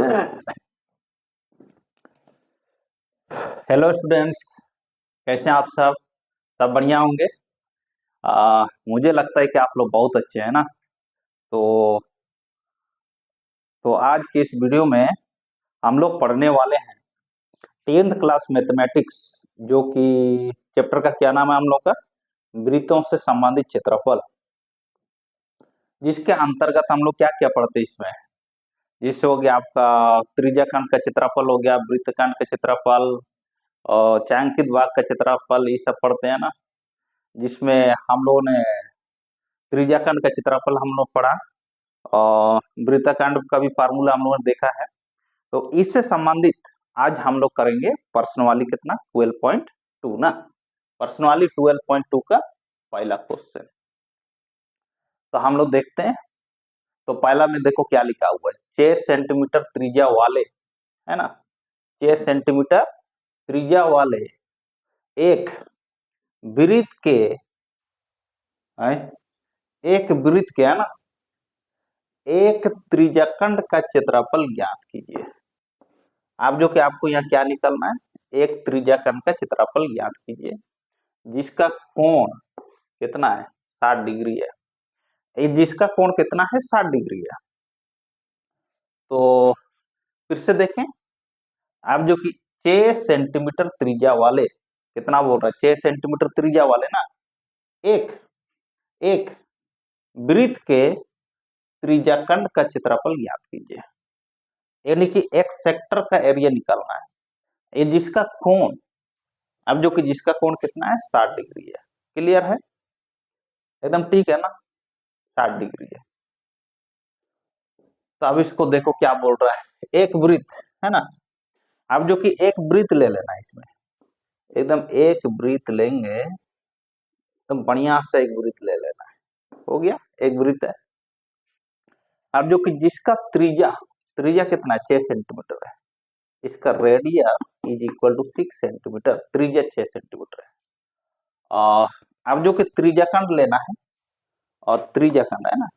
Hello students, कैसे हैं आप सब? सब बढ़िया होंगे। मुझे लगता है कि आप लोग बहुत अच्छे हैं ना। तो आज की इस वीडियो में हम लोग पढ़ने वाले हैं 10th क्लास मैथमेटिक्स, जो कि चैप्टर का क्या नाम है हम लोग का? वृत्तों से संबंधित क्षेत्रफल। जिसके अंतर्गत हम लोग क्या क्या पढ़ते हैं इसमें? जिससे हो गया आपका त्रिज्याखंड का क्षेत्रफल, हो गया वृत्तखंड का क्षेत्रफल और छायांकित भाग का क्षेत्रफल, ये सब पढ़ते हैं ना। जिसमें हम लोगों ने त्रिज्याखंड का क्षेत्रफल हम लोग पढ़ा और वृत्तखंड का भी फार्मूला हम लोगों ने देखा है। तो इससे संबंधित आज हम लोग करेंगे प्रश्न वाली कितना 12.2 ना। प्रश्न वाली 12.2 का पहला क्वेश्चन तो हम लोग देखते हैं। तो पहला में देखो क्या लिखा हुआ है, 6 सेंटीमीटर त्रिज्या वाले, है ना, 6 सेंटीमीटर त्रिज्या वाले एक वृत्त के, एक वृत्त के, है ना, एक त्रिज्याखंड का क्षेत्रफल ज्ञात कीजिए। आप जो कि आपको यहाँ क्या निकलना है, एक त्रिज्याखंड का क्षेत्रफल ज्ञात कीजिए जिसका कोण कितना है, 60 डिग्री है। जिसका कोण कितना है, 60 डिग्री है। तो फिर से देखें, आप जो कि 6 सेंटीमीटर त्रिज्या वाले, कितना बोल रहा है, 6 सेंटीमीटर त्रिज्या वाले ना, एक एक वृत्त के त्रिज्याखंड का क्षेत्रफल ज्ञात कीजिए। यानी कि एक सेक्टर का एरिया निकालना है। ये जिसका कोण, अब जो कि जिसका कोण कितना है, 60 डिग्री है। क्लियर है, एकदम ठीक है ना, 60 डिग्री है। तो अब इसको देखो क्या बोल रहा है, एक वृत्त, है ना। अब जो कि एक वृत्त ले लेना है इसमें, एकदम एक वृत्त लेंगे, एकदम बढ़िया से एक वृत्त ले लेना है। हो गया, एक वृत्त है। अब जो कि जिसका त्रिज्या, त्रिज्या कितना है, 6 सेंटीमीटर है। इसका radius is equal to 6 centimetre, त्रिज्या 6 सेंटीमीटर है। अब जो कि त्रिज्याखंड लेना है, और त्रिज्याखंड है ना,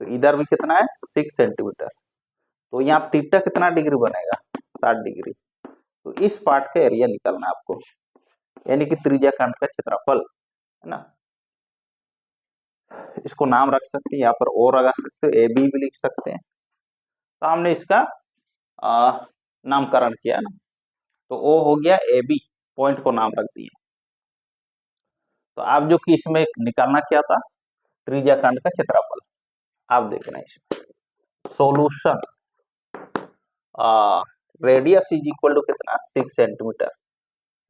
तो इधर भी कितना है, 6 सेंटीमीटर। तो यहाँ थीटा कितना डिग्री बनेगा, 60 डिग्री। तो इस पार्ट का एरिया निकालना है आपको, यानी कि त्रिज्याखंड का क्षेत्रफल, है ना। इसको नाम रख सकते हैं, यहाँ पर ओ लगा सकते हो, ए बी भी लिख सकते हैं। तो हमने इसका नामकरण किया ना, तो ओ हो गया, ए बी पॉइंट को नाम रख दिए। तो आप जो कि इसमें निकालना क्या था, त्रिज्याखंड का क्षेत्रफल। आप देख रहे हैं इसमें solution, radius is equal to कितना, 6 centimetre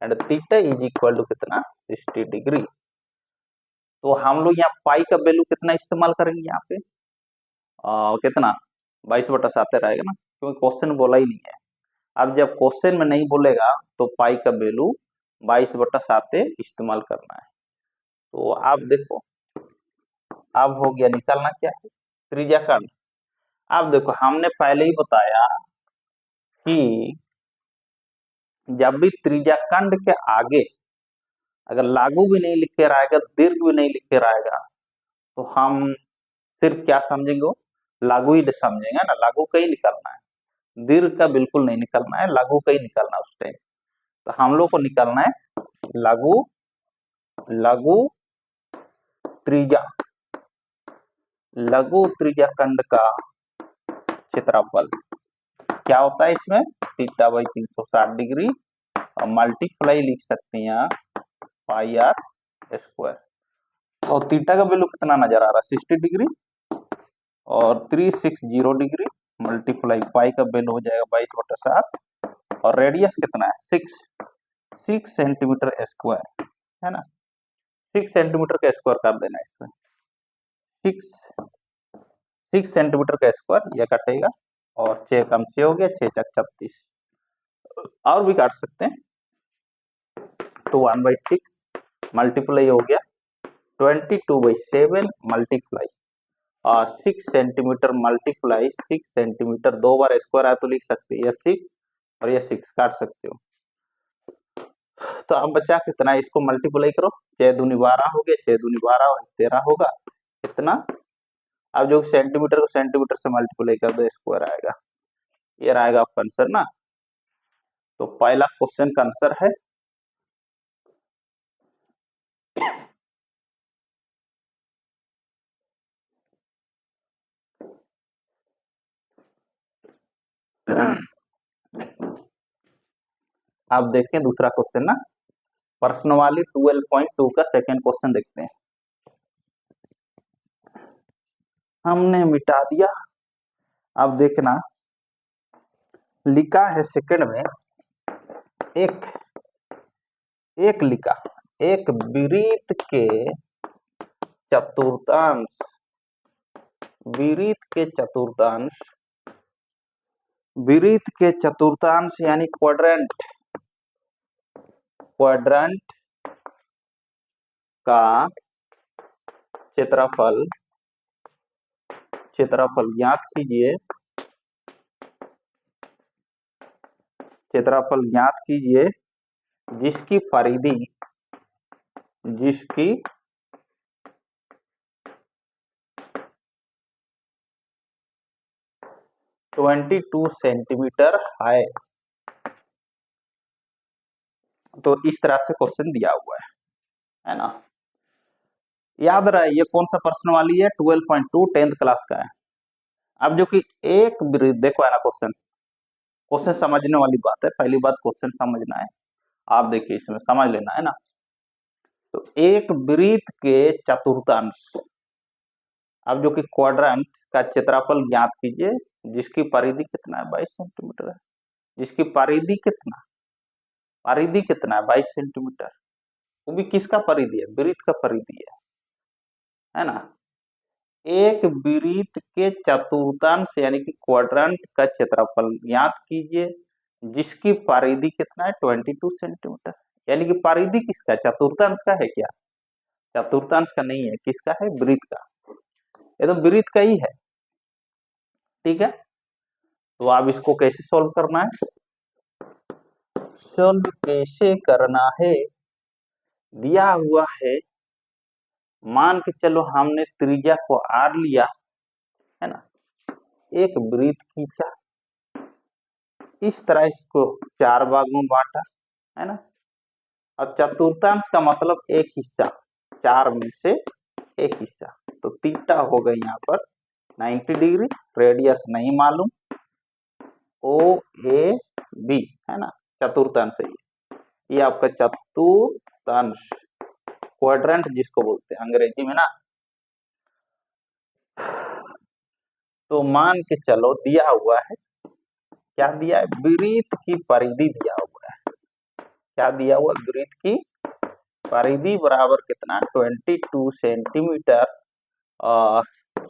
and theta is equal to कितना, 60 डिग्री। तो हम लोग यहाँ पाई का वैल्यू कितना इस्तेमाल करेंगे यहाँ पे, कितना, 22/7 रहेगा ना, क्योंकि क्वेश्चन बोला ही नहीं है। अब जब क्वेश्चन में नहीं बोलेगा तो पाई का वैल्यू 22/7 इस्तेमाल करना है। तो आप देखो, अब हो गया, निकालना क्या है, त्रिज्याखंड। आप देखो, हमने पहले ही बताया कि जब भी त्रिज्याखंड के आगे अगर लागू भी नहीं लिख के रहेगा, दीर्घ भी नहीं लिख के रहेगा, तो हम सिर्फ क्या समझेंगे, लागू ही समझेंगे ना, लागू का ही निकालना है, दीर्घ का बिल्कुल नहीं निकालना है, लागू का ही निकालना है उस टाइम। तो हम लोग को निकालना है लघु, लघु त्रिज्या, लघु त्रिज्याखंड का क्षेत्रफल क्या होता है इसमें, थीटा बाई 360 डिग्री और मल्टीप्लाई लिख सकते हैं पाई आर स्क्वायर। और थीटा का वैल्यू कितना नजर आ रहा है, 60 डिग्री और 360 डिग्री मल्टीप्लाई पाई का वैल्यू हो जाएगा 22/7 और रेडियस कितना है, 6 सेंटीमीटर स्क्वायर, है ना। 6 सेंटीमीटर का स्क्वायर कर देना इसमें, 6 सेंटीमीटर का स्क्वायर यह कटेगा और 6 कम 6 हो गया, 6×6 = 36। और भी काट सकते हैं, तो 1/6 मल्टीप्लाई हो गया 22/7 multiply 6 centimetre multiply 6 centimetre, 2 bar square आया तो लिख सकते हैं, यह 6 और यह 6 काट सकते हो। तो अब बचा कितना, इसको मल्टीप्लाई करो, 6 दूनी 12 हो गया, 6 दूनी 12 और 13 होगा कितना। अब जो सेंटीमीटर को सेंटीमीटर से मल्टीप्लाई कर दो, स्क्वायर आएगा। ये रहेगा आपका आंसर ना। तो पहला क्वेश्चन का आंसर है आप देखें दूसरा क्वेश्चन ना, प्रश्नवाली 12.2 का सेकंड क्वेश्चन देखते हैं। हमने मिटा दिया। अब देखना, लिखा है सेकंड में एक एक लिखा, एक वृत्त के चतुर्थांश, वृत्त के चतुर्थांश, वृत्त के चतुर्थांश यानी क्वाड्रेंट, क्वाड्रेंट का क्षेत्रफल, क्षेत्रफल ज्ञात कीजिए, क्षेत्रफल ज्ञात कीजिए जिसकी परिधि, जिसकी 22 सेंटीमीटर है। तो इस तरह से क्वेश्चन दिया हुआ है ना। याद रहे ये कौन सा प्रश्न वाली है, 12.2 10th क्लास का है। अब जो कि एक वृत्त, देखो है ना क्वेश्चन, क्वेश्चन समझने वाली बात है, पहली बात क्वेश्चन समझना है। आप देखिए इसमें समझ लेना है ना। तो एक वृत्त के चतुर्थांश, अब जो कि क्वाड्रेंट का क्षेत्रफल ज्ञात कीजिए जिसकी परिधि कितना है, 22 सेंटीमीटर है। जिसकी परिधि कितना, परिधि कितना है, 22 सेंटीमीटर। वो भी किसका परिधि है, वृत्त का परिधि है ना। एक वृत्त के चतुर्थांश यानी कि क्वाड्रेंट का क्षेत्रफल ज्ञात कीजिए जिसकी परिधि कितना है, 22 सेंटीमीटर। यानी कि परिधि किसका, चतुर्थांश का है क्या, चतुर्थांश का नहीं है, किसका है, वृत्त का। ये तो वृत्त का ही है, ठीक है। तो अब इसको कैसे सॉल्व करना है, सॉल्व कैसे करना है, दिया हुआ है, मान के चलो हमने त्रिज्या को r लिया है ना, एक वृत्त खींचा, इस तरह इसको 4 भाग में बांटा है ना। और चतुर्थांश का मतलब एक हिस्सा, 4 में से एक हिस्सा, तो थीटा हो गई यहाँ पर 90 डिग्री, रेडियस नहीं मालूम, ओ ए बी है ना, चतुर्थांश है ये आपका चतुर्थांश, क्वाड्रेंट जिसको बोलते हैं अंग्रेजी में ना। तो मान के चलो दिया हुआ है, क्या दिया है, वृत्त की परिधि दिया हुआ है, क्या दिया हुआ, वृत्त की परिधि बराबर कितना, 22 सेंटीमीटर।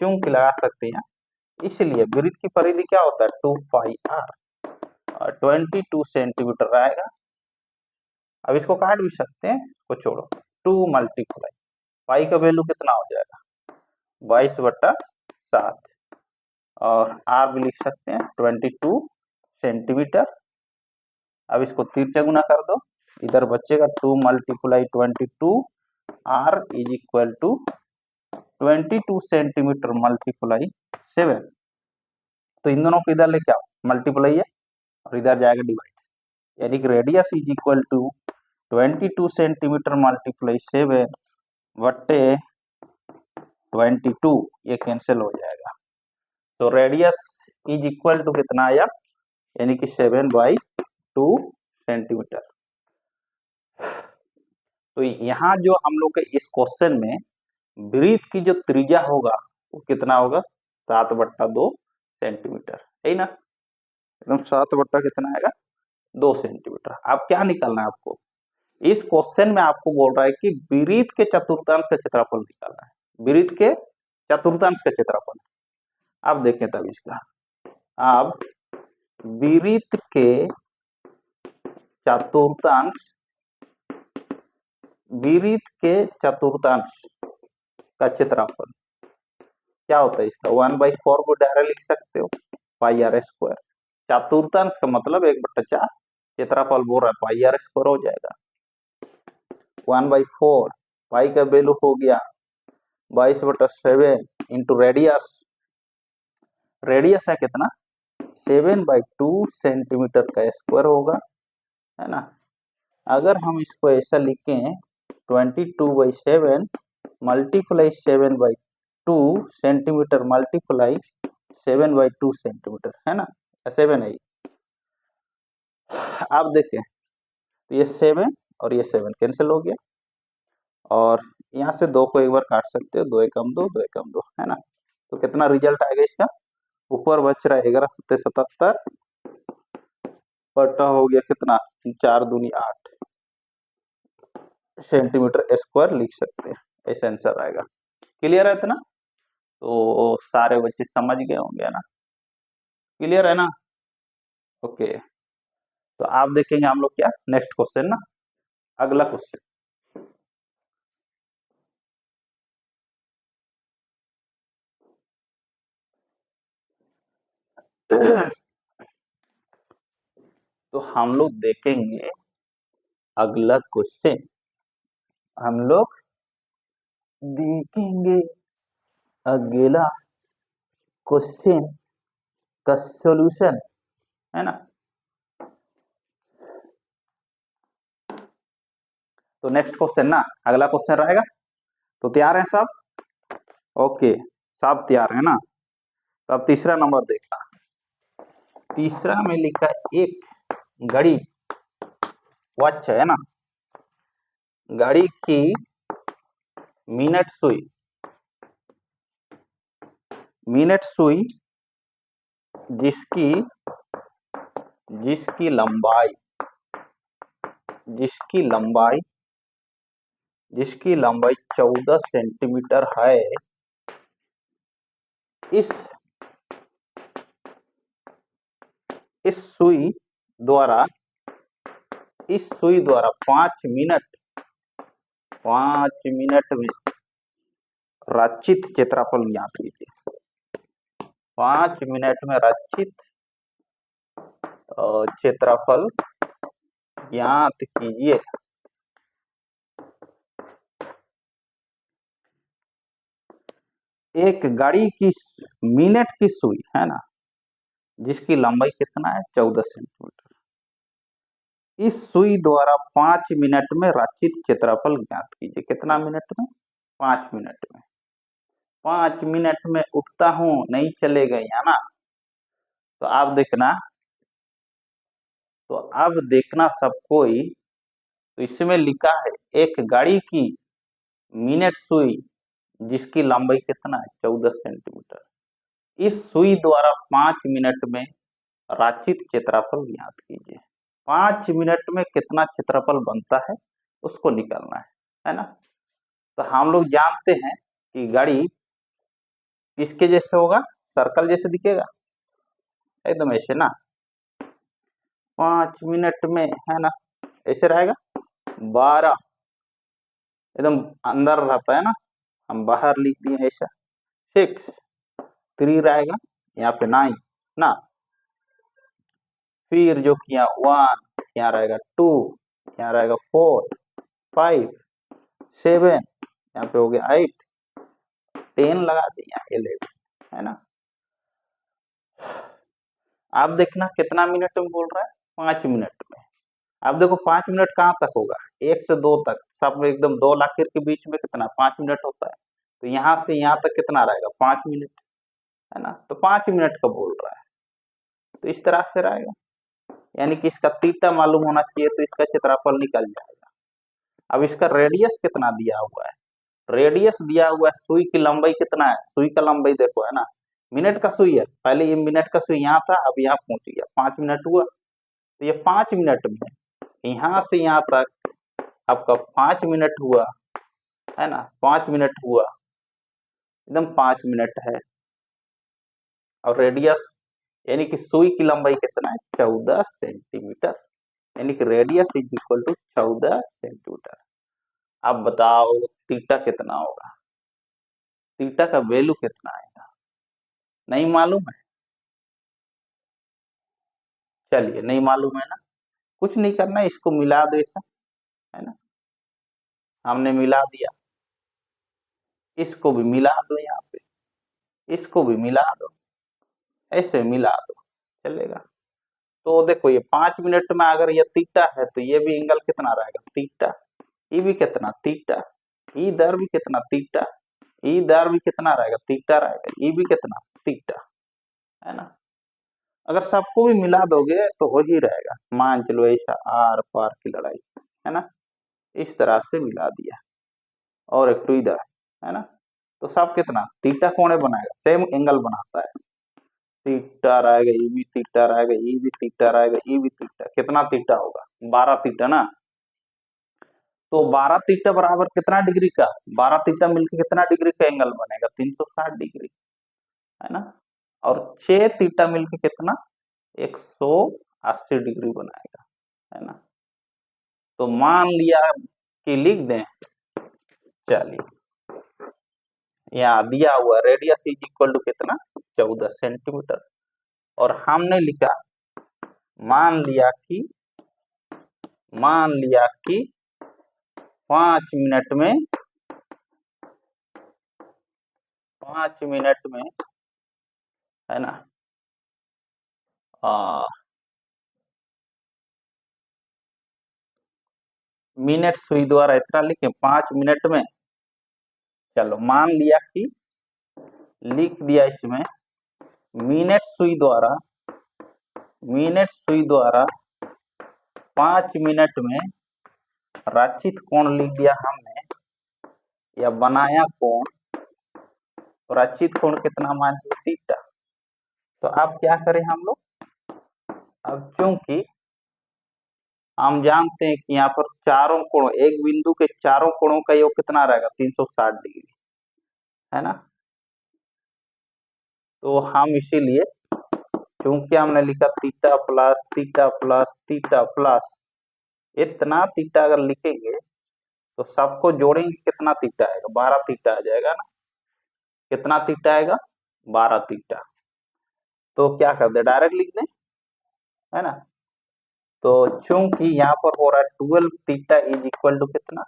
चूंकि लगा सकते हैं, इसलिए वृत्त की परिधि क्या होता है, 2 पाई r, 22 सेंटीमीटर आएगा। अब इसको काट भी सकते हैं, इसको छोड़ो, 2 मल्टीप्लाई पाई का वैल्यू कितना हो जाएगा, 22/7, और r भी लिख सकते हैं 22 सेंटीमीटर। अब इसको तिरछा गुना कर दो, इधर बचेगा 2 multiply 22, r is equal to 22 centimetre multiply 7। तो इन दोनों को इधर लेके आओ, मल्टीप्लाई है और इधर जाएगा डिवाइड, यानी कि radius is equal to 22 centimetre multiply 7 बट्टे 22, ये कैंसिल हो जाएगा। तो रेडियस इज इक्वल टू कितना आया, यानी कि 7/2 सेंटीमीटर। तो यहाँ जो हम लोग के इस क्वेश्चन में वृत्त की जो त्रिज्या होगा वो कितना होगा, 7/2 सेंटीमीटर, है ना, एकदम 7 बट्टा कितना आएगा, 2 सेंटीमीटर। अब क्या निकालना है आपको, इस क्वेश्चन में आपको बोल रहा है कि वृत्त के चतुर्थांश का क्षेत्रफल निकालना है, वृत्त के चतुर्थांश का क्षेत्रफल। अब देखें तब इसका, अब वृत्त के चतुर्थांश, वृत्त के चतुर्थांश का क्षेत्रफल क्या होता है, इसका 1/4 को डायरेक्ट लिख सकते हो, पाई r स्क्वायर। चतुर्थांश का मतलब 1/4, क्षेत्रफल बोल रहा है पाई r स्क्वायर हो जाएगा, 1/4, पाई का वैल्यू हो गया 22/7 इंटू रेडियस, रेडियस है कितना 7/2 सेंटीमीटर का स्क्वायर होगा, है ना। अगर हम इसको ऐसा लिखें 22/7 मल्टीप्लाई 7/2 सेंटीमीटर मल्टीप्लाई 7/2 सेंटीमीटर, है ना, 7 है। आप देखें तो ये 7 और ये 7 कैंसिल हो गया, और यहाँ से 2 को एक बार काट सकते हो, 2 एकम 2, 2 एकम 2, है ना। तो कितना रिजल्ट आएगा इसका, ऊपर बच रहा है 11×7=77, बटा हो गया कितना 4×2=8 सेंटीमीटर स्क्वायर लिख सकते हैं, ऐसा आंसर आएगा। क्लियर है इतना, तो सारे बच्चे समझ गए होंगे, है ना। क्लियर है ना, ओके। तो आप देखेंगे हम लोग क्या नेक्स्ट क्वेश्चन ना, अगला क्वेश्चन। तो हम लोग देखेंगे अगला क्वेश्चन, हम लोग देखेंगे अगला क्वेश्चन का सॉल्यूशन, है ना। तो नेक्स्ट क्वेश्चन ना, अगला क्वेश्चन रहेगा। तो तैयार है सब, ओके, सब तैयार है ना। तो अब तीसरा नंबर देखना, तीसरा में लिखा एक घड़ी वॉच है ना, घड़ी की मिनट सुई, मिनट सुई जिसकी जिसकी लंबाई जिसकी लंबाई जिसकी लंबाई 14 सेंटीमीटर है, इस सुई द्वारा 5 मिनट में रचित क्षेत्रफल ज्ञात कीजिए। 5 मिनट में रचित क्षेत्रफल ज्ञात कीजिए। एक घड़ी की मिनट की सुई है ना, जिसकी लंबाई कितना है 14 सेंटीमीटर, इस सुई द्वारा 5 मिनट में रचित क्षेत्रफल ज्ञात कीजिए। कितना मिनट में, 5 मिनट में। 5 मिनट में उठता हूं, नहीं चलेगा यहाँ ना। तो आप देखना, तो अब देखना सबको ही, तो इसमें लिखा है एक गाड़ी की मिनट सुई जिसकी लंबाई कितना है 14 सेंटीमीटर, इस सुई द्वारा 5 मिनट में राचित क्षेत्रफल ज्ञात कीजिए। 5 मिनट में कितना क्षेत्रफल बनता है उसको निकालना है ना। तो हम लोग जानते हैं कि गाड़ी किसके जैसे होगा, सर्कल जैसे दिखेगा, एकदम ऐसे ना। 5 मिनट में है ना, ऐसे रहेगा। 12 एकदम अंदर रहता है ना, हम बाहर लिख दिए ऐसा। 6 3 रहेगा यहाँ पे 9 ना, फिर जो किया 1 यहाँ रहेगा, 2 यहाँ रहेगा, 4 5 7 यहाँ पे हो गया 8 10 लगा दिया 11, है ना। आप देखना कितना मिनट में बोल रहा है, 5 मिनट में। अब देखो 5 मिनट कहाँ तक होगा, 1 से 2 तक, सब एकदम 2 लाखिर के बीच में कितना 5 मिनट होता है। तो यहाँ से यहाँ तक कितना रहेगा 5 मिनट, है ना। तो 5 मिनट का बोल रहा है, तो इस तरह से रहेगा, यानी कि इसका थीटा मालूम होना चाहिए, तो इसका क्षेत्रफल निकल जाएगा। अब इसका रेडियस कितना दिया हुआ है, रेडियस दिया हुआ है, सुई की लंबाई कितना है, सुई का लंबाई देखो, है ना। मिनट का सुई है, पहले ये मिनट का सुई यहाँ था, अब यहाँ पहुंच गया, 5 मिनट हुआ। तो ये 5 मिनट में यहाँ से यहाँ तक आपका 5 मिनट हुआ, है ना, 5 मिनट हुआ, एकदम 5 मिनट है। और रेडियस यानी कि सुई की लंबाई कितना है 14 सेंटीमीटर, यानी कि radius is equal to 14 centimetre. अब बताओ थीटा कितना होगा, थीटा का वैल्यू कितना आएगा, नहीं मालूम है। चलिए नहीं मालूम है ना, कुछ नहीं करना है, इसको मिला दो ऐसा, है ना। हमने मिला दिया, इसको भी मिला दो, यहाँ पे इसको भी मिला दो, ऐसे मिला दो। चलेगा। तो देखो ये 5 मिनट में अगर ये थीटा है तो ये भी एंगल कितना रहेगा, थीटा। ये भी कितना, थीटा। ई दर भी कितना, थीटा। ई दर भी कितना रहेगा, थीटा रहेगा। ये भी कितना, थीटा, है ना। अगर सबको भी मिला दोगे तो हो ही रहेगा। मान चलो ऐसा आर पार की लड़ाई, है ना, इस तरह से मिला दिया और एक टू इधर, है ना। तो सब कितना, थीटा कोण बनाएगा, सेम एंगल बनाता है। थीटा रहेगा, ये भी थीटा रहेगा, ये भी थीटा रहेगा, ये भी थीटा। कितना थीटा होगा, 12 थीटा ना। तो 12 थीटा बराबर कितना डिग्री का, 12 थीटा मिलकर कितना डिग्री का एंगल बनेगा, 360 डिग्री, है ना। और 6 थीटा मिलकर कितना, 180 डिग्री बनाएगा, है ना। तो मान लिया कि लिख दें, चलिए यहाँ दिया हुआ रेडियस इज इक्वल टू कितना, 14 सेंटीमीटर। और हमने लिखा, मान लिया कि मान लिया कि 5 मिनट में 5 मिनट में, है ना, मिनट सुई द्वारा इतना लिखे 5 मिनट में। चलो मान लिया कि लिख दिया इसमें, मिनट सुई द्वारा 5 मिनट में रचित कोण लिख दिया हमने, या बनाया कोण। रचित कोण कितना, मान लो थीटा। तो अब क्या करें हम लोग, अब चूंकि हम जानते हैं कि यहाँ पर चारों कोण, एक बिंदु के चारों कोणों का योग कितना रहेगा, 360 डिग्री, है ना। तो हम इसीलिए, चूंकि हमने लिखा theta plus theta plus theta plus, इतना थीटा अगर लिखेंगे तो सबको जोड़ेंगे कितना थीटा आएगा, 12 थीटा आ जाएगा ना। कितना थीटा आएगा, 12 थीटा। तो क्या कर दे, डायरेक्ट लिख दें, है ना। तो चूंकि यहाँ पर हो रहा है 12 थीटा इज इक्वल टू कितना,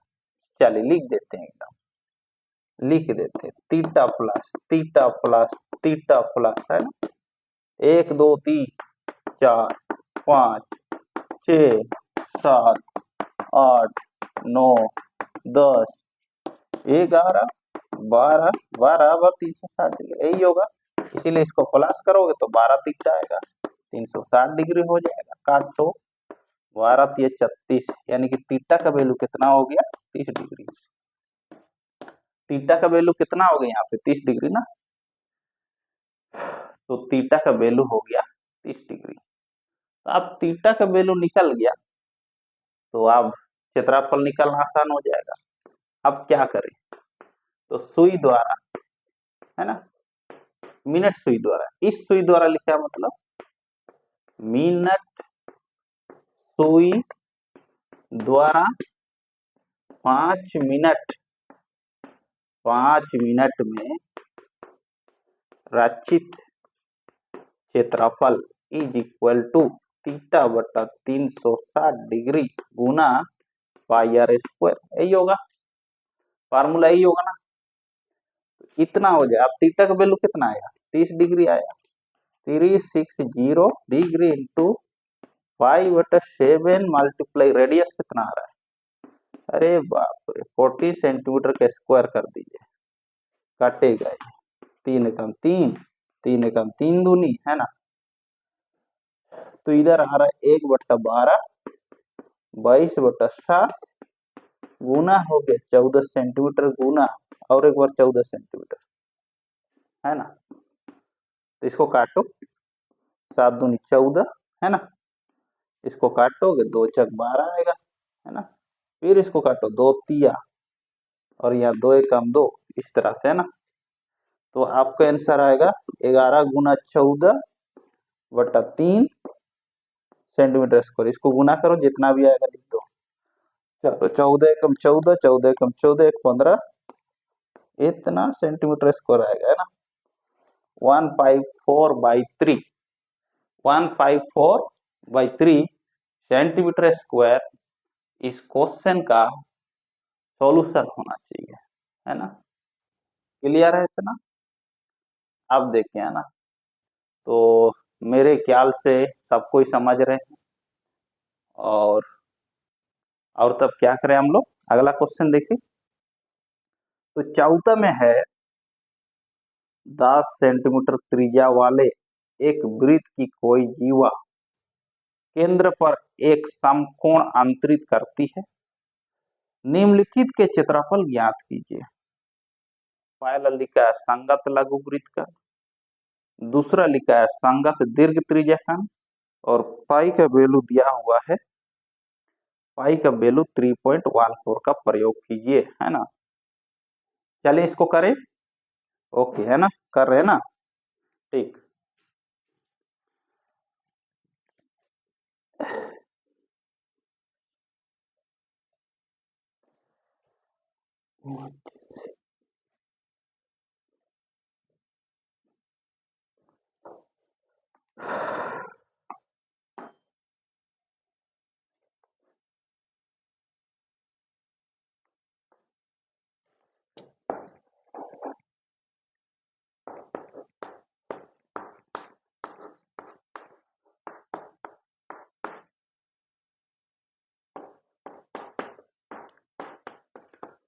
चलिए लिख देते हैं, एकदम लिख देते हैं, theta plus theta plus theta plus, है ना, 1 2 3 4 5 6 7 8 9 10 11 12 12 360 डिग्री, यही होगा। इसीलिए इसको प्लस करोगे तो 12 थीटा आएगा, 360 डिग्री हो जाएगा। काटो, 12 3 36, यानी कि थीटा का वैल्यू कितना हो गया, 30 डिग्री। थीटा का वैल्यू कितना हो गया यहाँ पे, 30 डिग्री ना। तो थीटा का वैल्यू हो गया 30 डिग्री। तो अब थीटा का वैल्यू निकल गया तो अब क्षेत्रफल निकालना आसान हो जाएगा। अब क्या करें, तो सुई द्वारा, है ना, मिनट सुई द्वारा, इस सुई द्वारा लिखा मतलब मिनट सुई द्वारा 5 मिनट 5 मिनट में रचित क्षेत्रफल इज इक्वल टू थीटा बटा 360 डिग्री गुना पाई आर स्क्वायर, यही होगा फार्मूला, यही होगा ना। इतना हो जाए। अब थीटा का वैल्यू कितना आया, 30 डिग्री आया। 360 डिग्री इंटू 5/7 मल्टीप्लाई रेडियस कितना आ रहा है, अरे बाप रे, 14 सेंटीमीटर का स्क्वायर कर दीजिए, काटेगा ये, 3 एकम 3, 3 एकम 3 दूनी, है ना। तो इधर आ रहा है 1/12, 22/7 गुना हो गया 14 सेंटीमीटर गुना और एक बार 14 सेंटीमीटर, है ना। तो इसको काटो, 7 दूनी 14, है ना। इसको काटोगे 2 चक 12 आएगा, है ना। फिर इसको काटो, 2 तिया और यहाँ 2 एकम 2, इस तरह से, है ना। तो आपका आंसर आएगा 11 गुना 14/3 सेंटीमीटर स्क्वायर। इसको गुना करो, जितना भी आएगा लिख दो। चलो 14 एकम 14, 14 एकम 14, 1 15, इतना सेंटीमीटर स्क्वायर आएगा, है ना। 154/3, 154/3 सेंटीमीटर स्क्वायर इस क्वेश्चन का सॉल्यूशन होना चाहिए, है ना। क्लियर है इतना। अब देखिए, है ना, तो मेरे ख्याल से सब कोई समझ रहे हैं। और तब क्या करें हम लोग, अगला क्वेश्चन देखिए। तो 14 में है 10 सेंटीमीटर त्रिज्या वाले एक वृत्त की कोई जीवा केंद्र पर एक समकोण अंतरित करती है, निम्नलिखित के क्षेत्रफल ज्ञात कीजिए। पहला लिखा है संगत लघु वृत्त का, दूसरा लिखा है संगत दीर्घ त्रिज्याखंड, और पाई का वैल्यू दिया हुआ है, पाई का वैल्यू 3.14 का प्रयोग कीजिए, है ना। चलिए इसको करें। ओके, है ना, कर रहे हैं ना, ठीक।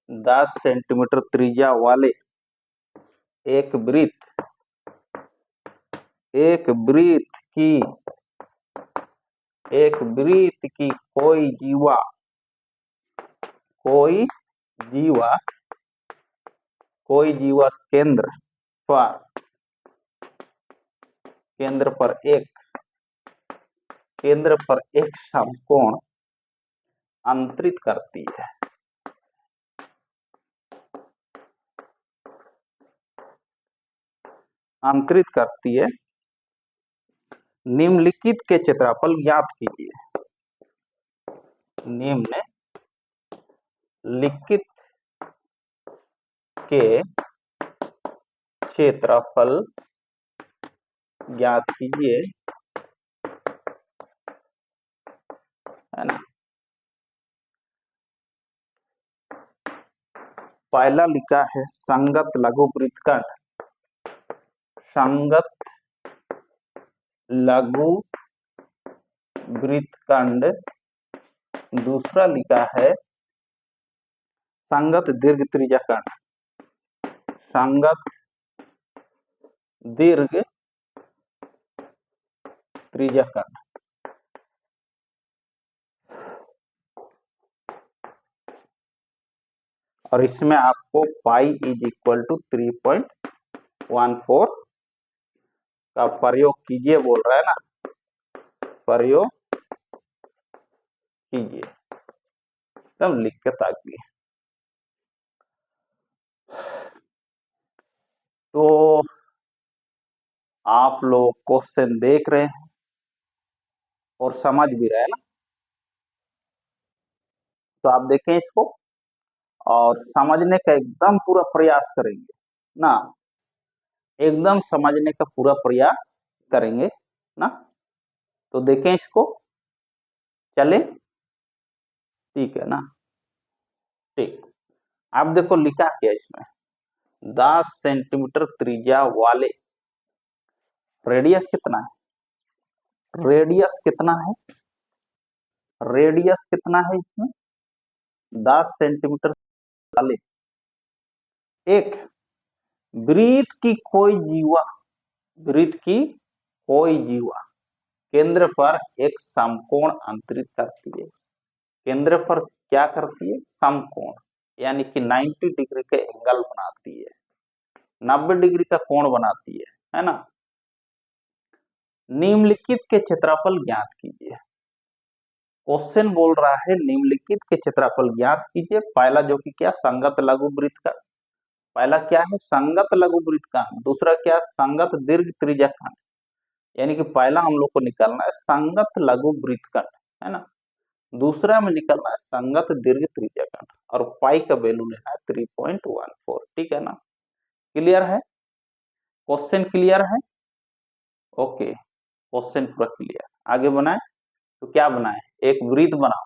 दस सेंटीमीटर त्रिज्या वाले एक वृत्त एक वृत्त की कोई जीवा केंद्र पर एक समकोण अंतरित करती है। निम्नलिखित के क्षेत्रफल ज्ञात कीजिए। निम्नलिखित के क्षेत्रफल ज्ञात कीजिए, है ना। पहला लिखा है संगत लघु वृत्तखंड, संगत लघु वृत्तखंड। दूसरा लिखा है संगत दीर्घ त्रिज्याखंड, संगत दीर्घ त्रिज्याखंड। और इसमें आपको पाई इज इक्वल टू 3.14 का प्रयोग कीजिए बोल रहा है ना, प्रयोग कीजिए, तब लिख के ताकि। तो आप लोग क्वेश्चन देख रहे हैं और समझ भी रहे हैं ना, तो आप देखें इसको और समझने का एकदम पूरा प्रयास करेंगे ना, एकदम समझने का पूरा प्रयास करेंगे ना। तो देखें इसको, चले, ठीक है ना, ठीक। आप देखो लिखा क्या इसमें, 10 सेंटीमीटर त्रिज्या वाले, रेडियस कितना है, रेडियस कितना है, रेडियस कितना है इसमें, 10 सेंटीमीटर वाले एक वृत्त की कोई जीवा, वृत्त की कोई जीवा केंद्र पर एक समकोण अंतरित करती है। केंद्र पर क्या करती है, समकोण, यानी कि 90 डिग्री का एंगल बनाती है, 90 डिग्री का कोण बनाती है ना। निम्नलिखित के क्षेत्रफल ज्ञात कीजिए। क्वेश्चन बोल रहा है निम्नलिखित के क्षेत्रफल ज्ञात कीजिए। पहला जो कि क्या, संगत लघु वृत्त का, पहला क्या है संगत लघु वृत्त का, दूसरा क्या संगत दीर्घ त्रिज्याखंड, यानी कि पहला हम लोग को निकालना है संगत लघु वृत्तखंड, है ना। दूसरा में निकालना है संगत दीर्घ त्रिज्याखंड, और पाई का वैल्यू लेना है 3.14, ठीक है ना। क्लियर है, क्वेश्चन क्लियर है, ओके, क्वेश्चन पूरा क्लियर। आगे बनाए तो क्या बनाए, एक वृत्त बनाओ,